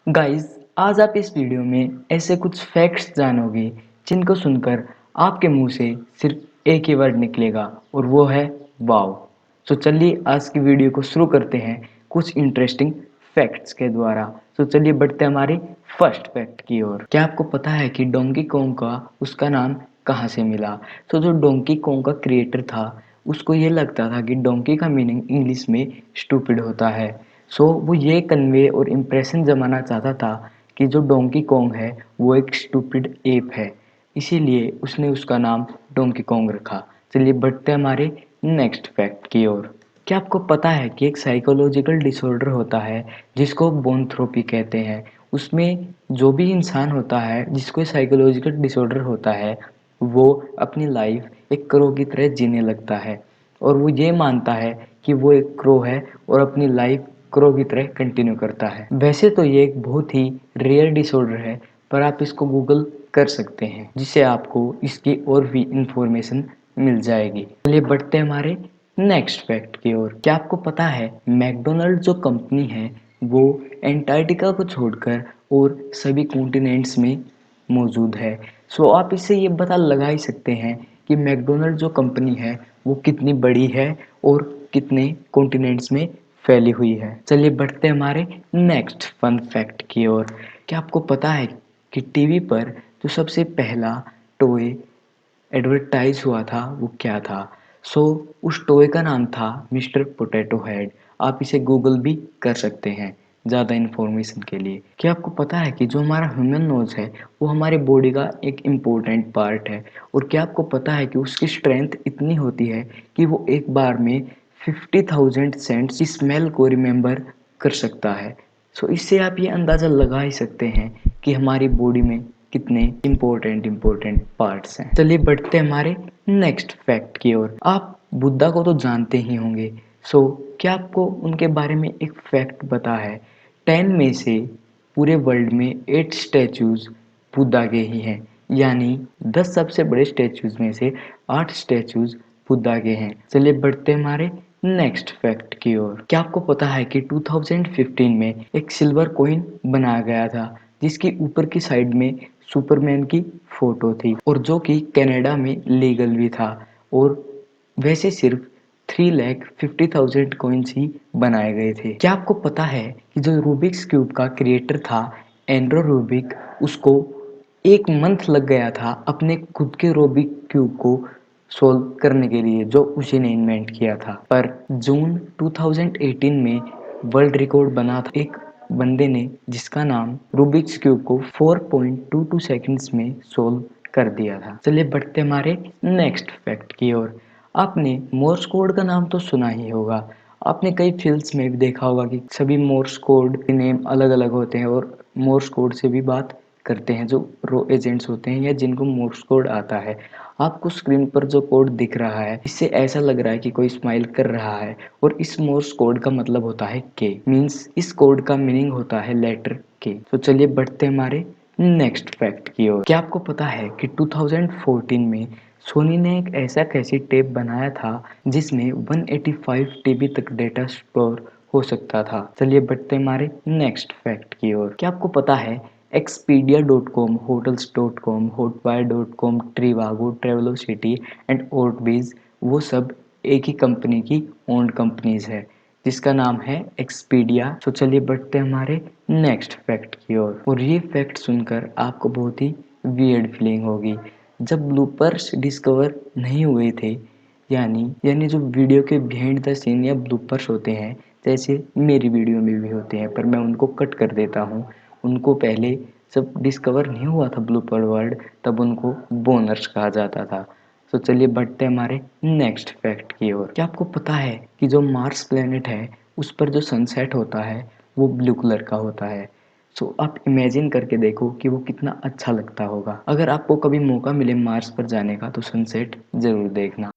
Guys, आज आप इस वीडियो में ऐसे कुछ फैक्ट्स जानोगे जिनको सुनकर आपके मुंह से सिर्फ एक ही वर्ड निकलेगा और वो है वाओ। तो चलिए आज की वीडियो को शुरू करते हैं कुछ इंटरेस्टिंग फैक्ट्स के द्वारा। तो चलिए बढ़ते हैं हमारे फर्स्ट फैक्ट की ओर। क्या आपको पता है कि डोंकी कॉन्ग का उसका नाम कहाँ से मिला? तो जो डोंकी कॉन्ग का क्रिएटर था उसको ये लगता था कि डोंकी का मीनिंग इंग्लिश में स्टूपिड होता है। वो ये कन्वे और इम्प्रेशन जमाना चाहता था कि जो डोंकी कॉन्ग है वो एक स्टूपिड एप है, इसीलिए उसने उसका नाम डोंकी कॉन्ग रखा। चलिए बढ़ते हैं हमारे नेक्स्ट फैक्ट की ओर। क्या आपको पता है कि एक साइकोलॉजिकल डिसऑर्डर होता है जिसको बोनथ्रोपी कहते हैं? उसमें जो भी इंसान होता है जिसको साइकोलॉजिकल डिसऑर्डर होता है वो अपनी लाइफ एक क्रो की तरह जीने लगता है और वो ये मानता है कि वो एक क्रो है और अपनी लाइफ क्रो की तरह कंटिन्यू करता है। वैसे तो ये एक बहुत ही रेयर डिसऑर्डर है, पर आप इसको गूगल कर सकते हैं जिससे आपको इसकी और भी इंफॉर्मेशन मिल जाएगी। चलिए बढ़ते हैं हमारे नेक्स्ट फैक्ट की ओर। क्या आपको पता है मैकडोनल्ड जो कंपनी है वो एंटार्क्टिका को छोड़कर और सभी कॉन्टिनेंट्स में मौजूद है। आप इससे ये पता लगा ही सकते हैं कि मैकडोनल्ड जो कंपनी है वो कितनी बड़ी है और कितने कॉन्टिनेंट्स में फैली हुई है। चलिए बढ़ते हैं हमारे नेक्स्ट फन फैक्ट की ओर। क्या आपको पता है कि टीवी पर जो सबसे पहला टॉय एडवर्टाइज हुआ था वो क्या था? सो उस टॉय का नाम था मिस्टर पोटैटो हेड। आप इसे गूगल भी कर सकते हैं ज़्यादा इन्फॉर्मेशन के लिए। क्या आपको पता है कि जो हमारा ह्यूमन नोज है वो हमारे बॉडी का एक इम्पोर्टेंट पार्ट है और क्या आपको पता है कि उसकी स्ट्रेंथ इतनी होती है कि वो एक बार में 50,000 सेंट्स की स्मेल को रिमेंबर कर सकता है। इससे आप ये अंदाज़ा लगा ही सकते हैं कि हमारी बॉडी में कितने इम्पोर्टेंट पार्ट्स हैं। चलिए बढ़ते हैं हमारे नेक्स्ट फैक्ट की ओर। आप बुद्धा को तो जानते ही होंगे। क्या आपको उनके बारे में एक फैक्ट पता है? 10 में से पूरे वर्ल्ड में 8 स्टैचूज बुद्धा के ही हैं, यानी 10 सबसे बड़े स्टैचूज में से 8 स्टैचूज बुद्धा के हैं। चलिए बढ़ते हैं हमारे नेक्स्ट फैक्ट की ओर। क्या आपको पता है कि 2015 में एक सिल्वर कॉइन बनाया गया था जिसकी ऊपर की साइड में सुपरमैन की फोटो थी और जो कि कनाडा में लीगल भी था और वैसे सिर्फ 3,50,000 कॉइन्स ही बनाए गए थे। क्या आपको पता है कि जो रूबिक्स क्यूब का क्रिएटर था एंड्रो रूबिक, उसको एक मंथ लग गया था अपने खुद के रूबिक क्यूब को सोल्व करने के लिए जो उसी ने इन्वेंट किया था। पर जून 2018 में वर्ल्ड रिकॉर्ड बना था एक बंदे ने जिसका नाम रूबिक्स क्यूब को 4.22 सेकंड्स में सोल्व कर दिया था। चलिए बढ़ते हमारे नेक्स्ट फैक्ट की ओर। आपने मोर्स कोड का नाम तो सुना ही होगा। आपने कई फिल्म्स में भी देखा होगा कि सभी मोर्स कोड के नेम अलग अलग होते हैं और मोर्स कोड से भी बात करते हैं जो रो एजेंट्स होते हैं या जिनको मोर्स कोड आता है। आपको स्क्रीन पर जो कोड दिख रहा है इससे ऐसा लग रहा है कि कोई स्माइल कर रहा है और इस मोर्स कोड का मतलब होता है के, मीन्स इस कोड का मीनिंग होता है लेटर के। तो चलिए बढ़ते हमारे नेक्स्ट फैक्ट की ओर। क्या आपको पता है कि 2014 में सोनी ने एक ऐसा कैसेट टेप बनाया था जिसमें 185 टीबी तक डेटा स्टोर हो सकता था। चलिए बढ़ते हमारे नेक्स्ट फैक्ट की ओर। क्या आपको पता है Expedia.com, Hotels.com, Hotwire.com, Trivago, Travelocity and Orbis वो सब एक ही कंपनी की ओन्ड कंपनीज है जिसका नाम है एक्सपीडिया। तो चलिए बढ़ते हैं हमारे नेक्स्ट फैक्ट की ओर। और ये फैक्ट सुनकर आपको बहुत ही वियर्ड फीलिंग होगी। जब ब्लूपर्स डिस्कवर नहीं हुए थे, यानी जो वीडियो के बिहाइंड द सीन या ब्लूपर्स होते हैं जैसे मेरी वीडियो में भी होते हैं पर मैं उनको कट कर देता हूँ, उनको पहले जब डिस्कवर नहीं हुआ था ब्लूपर वर्ड तब उनको बोनर्स कहा जाता था। चलिए बढ़ते हैं हमारे नेक्स्ट फैक्ट की ओर। क्या आपको पता है कि जो मार्स प्लेनेट है उस पर जो सनसेट होता है वो ब्लू कलर का होता है? आप इमेजिन करके देखो कि वो कितना अच्छा लगता होगा। अगर आपको कभी मौका मिले मार्स पर जाने का तो सनसेट जरूर देखना।